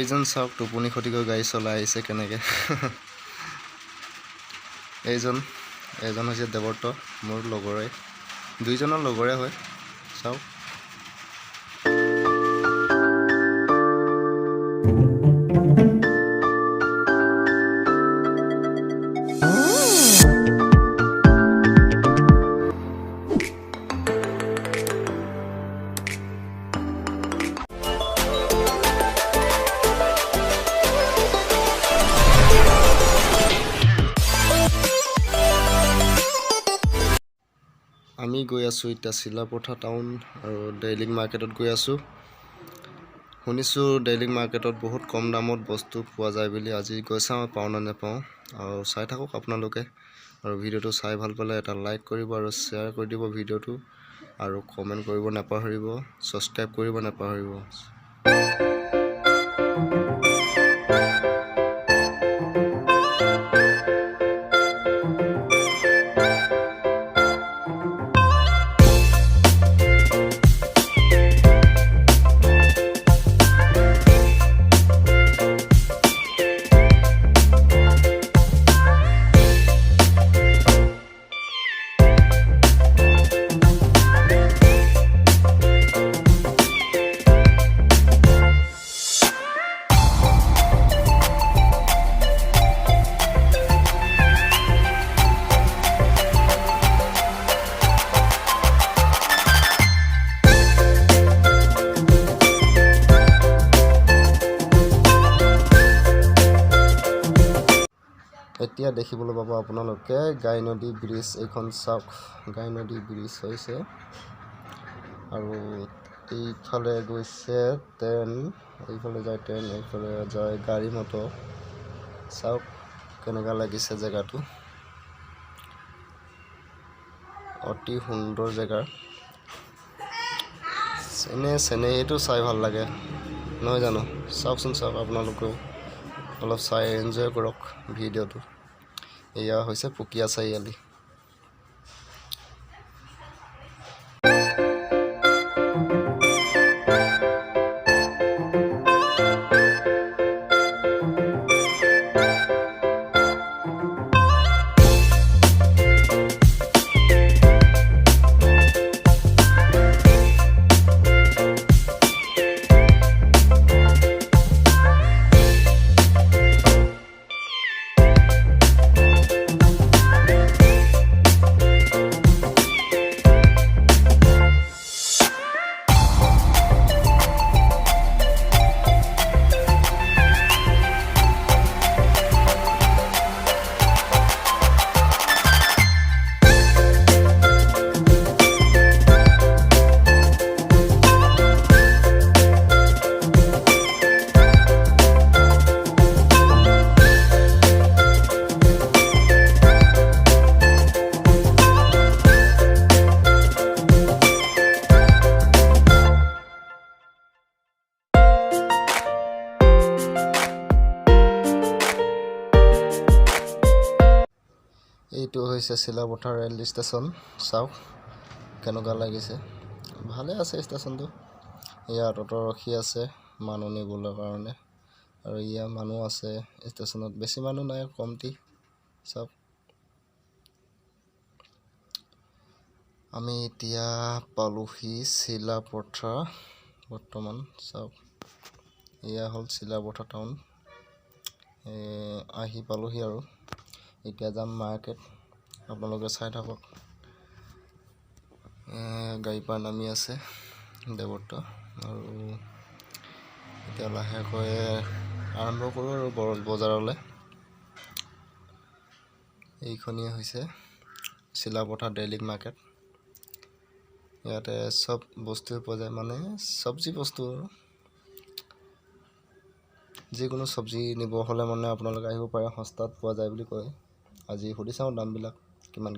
এইজন চাওক টোপনি খতিকৈ গাড়ী চলাই আহিছে কেনেকৈ এইজন হৈছে দেৱৰ্ত মোৰ লগৰে দুইজনৰ লগৰে হয় চাওক আমি গৈ আছোঁ এতিয়া চিলাপথাৰ টাউন আৰু ডেইলিং মাৰ্কেটত গৈ আছোঁ শুনিছোঁ ডেইলিং মাৰ্কেটত বহুত কম দামত বস্তু পোৱা যায় বুলি আজি গৈ চাওঁ পাওঁ নে নাপাওঁ আৰু চাই থাকক আপোনালোকে আৰু ভিডিঅ'টো চাই ভাল পালে এটা লাইক কৰিব আৰু শ্বেয়াৰ কৰি দিব ভিডিঅ'টো আৰু কমেণ্ট কৰিব নাপাহৰিব ছাবস্ক্ৰাইব কৰিব নাপাহৰিব এতিয়া দেখিবলৈ পাব আপোনালোকে গাই নদী ব্ৰিজ এইখন চাওক গাই নদী ব্ৰিজ হৈছে আৰু এইফালে গৈছে ট্ৰেইন এইফালে যায় ট্ৰেইন এইফালে যায় গাড়ী মটৰ চাওক কেনেকুৱা লাগিছে জেগাটো অতি সুন্দৰ জেগা চেনেহীটো চাই ভাল লাগে নহয় জানো চাওকচোন চাওক আপোনালোকেও অলপ চাই এনজয় কৰক ভিডিঅ'টো এয়া হৈছে পুকিয়া চাৰিআলি এইটো হৈছে চিলাপথাৰ ৰেল ষ্টেচন চাওক কেনেকুৱা লাগিছে ভালে আছে ষ্টেচনটো ইয়াত অটো ৰখি আছে মানুহ নিবলৈ কাৰণে আৰু ইয়াত মানুহ আছে ষ্টেচনত বেছি মানুহ নাই কমটি চাওক আমি এতিয়া পালোহি চিলাপথাৰ বৰ্তমান চাওক এয়া হ'ল চিলাপথাৰ টাউন আহি পালোহি আৰু এতিয়া যাম মাৰ্কেট আপোনালোকে চাই থাকক গাড়ী পৰা নামি আছে দেৱৰ্ত আৰু এতিয়া লাহেকৈ আৰম্ভ কৰোঁ আৰু বজাৰলৈ এইখনেই হৈছে চিলাপথাৰ ডেইলি মাৰ্কেট ইয়াতে সব বস্তুৱে পোৱা যায় মানে চব্জি বস্তু যিকোনো চব্জি নিব হ'লে মানে আপোনালোকে আহিব পাৰে সস্তাত পোৱা যায় বুলি কয় আজি সুধি চাওঁ দামবিলাক কিমান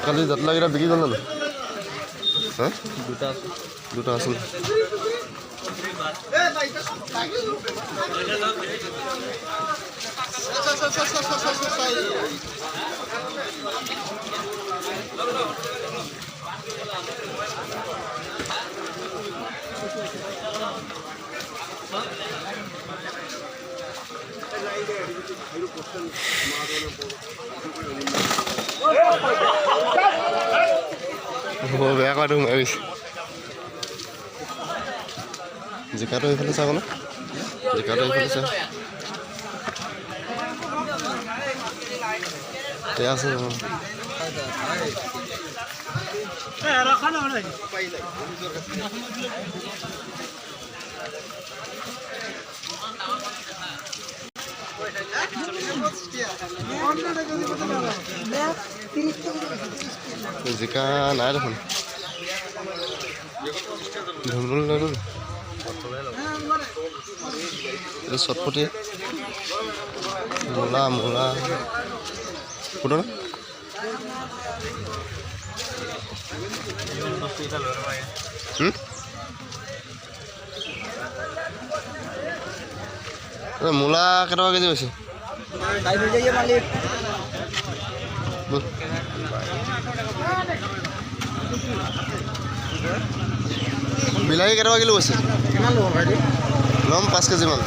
কালি জাতলাকেইটা বিক্ৰী গ'ল জানো? হা দুটা আছে বেয়া কৰাটো সোমাই গৈছে জিকাটো এইফালে চাব ন জিকাটো এইফালে চা আছে জিকা নাই দেখোন চটফটিয়ে মূলা মূলা কোনটো মূলা কেইটকা কেজি হৈছে বিলাহী কেইটকা কিলো হৈছে ল'ম 5 কেজিমান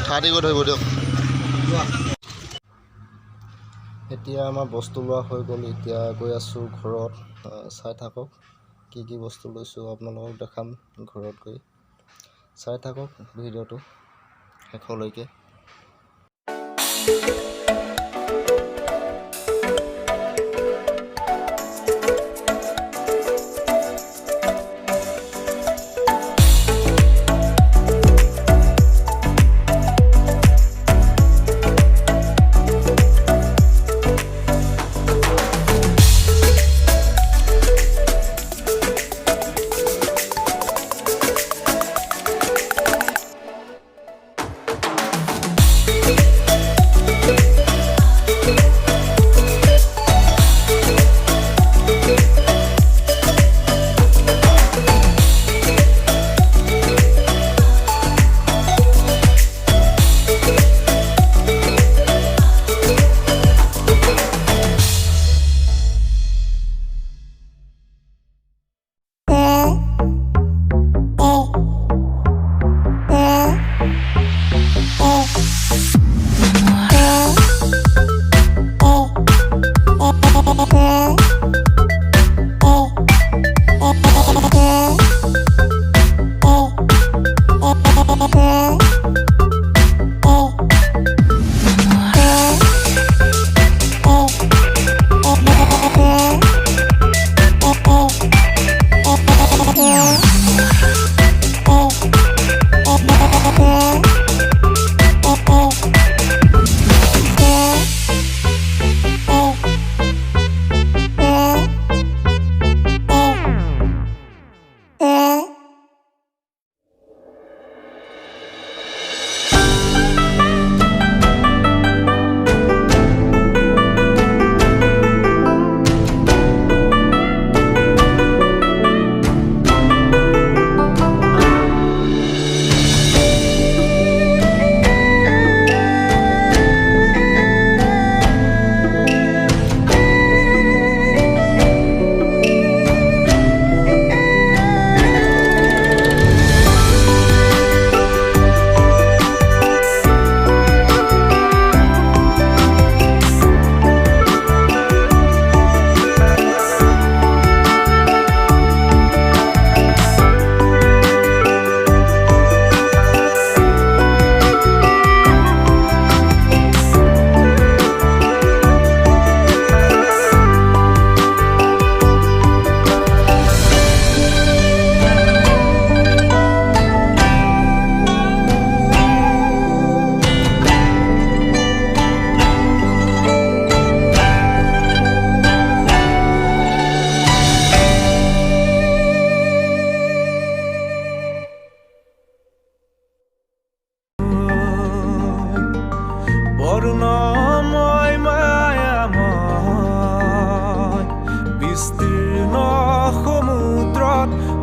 30 গৈ ধৰিব দিয়ক এতিয়া আমাৰ বস্তু লোৱা হৈ গ'ল এতিয়া গৈ আছোঁ ঘৰত চাই থাকক কি বস্তু লৈছোঁ আপোনালোকক দেখাম ঘৰত গৈ চাই থাকক ভিডিঅ'টো শেষলৈকে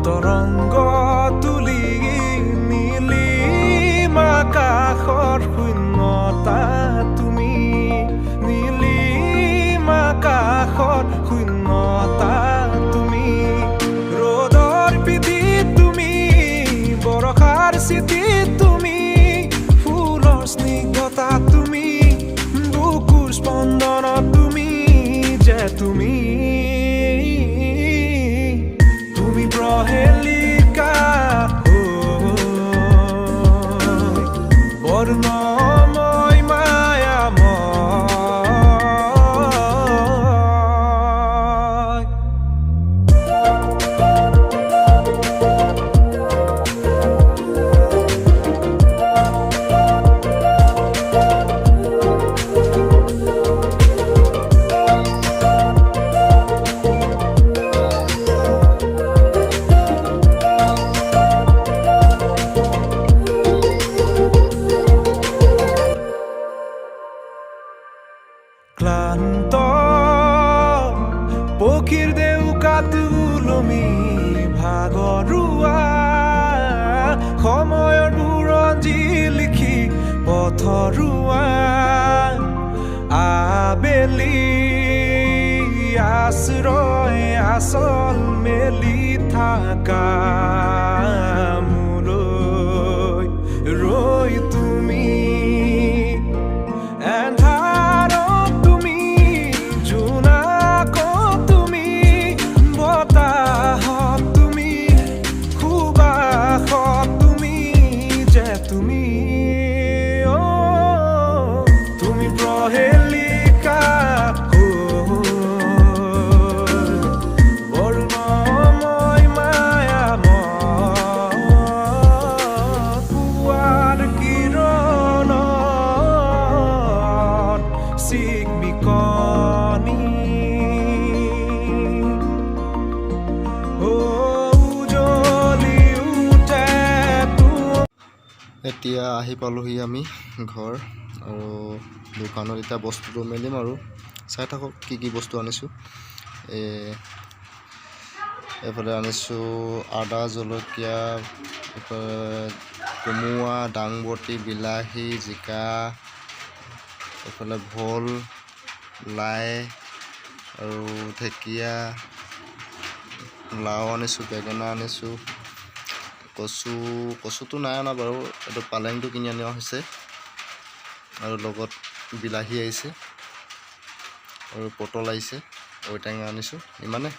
তৰংগ তুলি নীলিম আকাশৰ শূন্যতা তুমি, নীলিম আকাশৰ শূন্যতা তুমি, ৰ'দৰ পিঠিত তুমি, বৰষাৰ চিঠিত তুমি, ফুলৰ স্নিগ্ধতা তুমি, বুকুৰ স্পন্দনত তুমি যে তুমি প্ৰহেলিকা বৰ্ণময় মায়াময়। ক্লান্ত পক্ষীৰ দেউকাত ওলমি ভাগৰুৱা, সময়ৰ বুৰঞ্জী লিখি পথৰুৱা, আবেলি আশ্ৰয় আচল মেলি থাকা মোলৈ ৰৈ তুমি, তুমি প্ৰহেলিকা বৰ্ণময় মায়াময়, পুৱাৰ কিৰণত চিকমিকনি এতিয়া আহি পালোহি আমি ঘৰ, আৰু দোকানত এতিয়া বস্তুটো মেলিম আৰু চাই থাকক কি কি বস্তু আনিছোঁ। এইফালে আনিছোঁ আদা, জলকীয়া, কোমোৰা, দাংবটি, বিলাহী, জিকা, এইফালে ভোল, লাই আৰু ঢেকীয়া, লাও আনিছোঁ, বেঙেনা আনিছোঁ, কচুটো নাই অনা বাৰু, এইটো পালেংটো কিনি অনা হৈছে, আৰু লগত বিলাহী আহিছে আৰু পটল আহিছে, ঔটেঙা আনিছোঁ, ইমানে।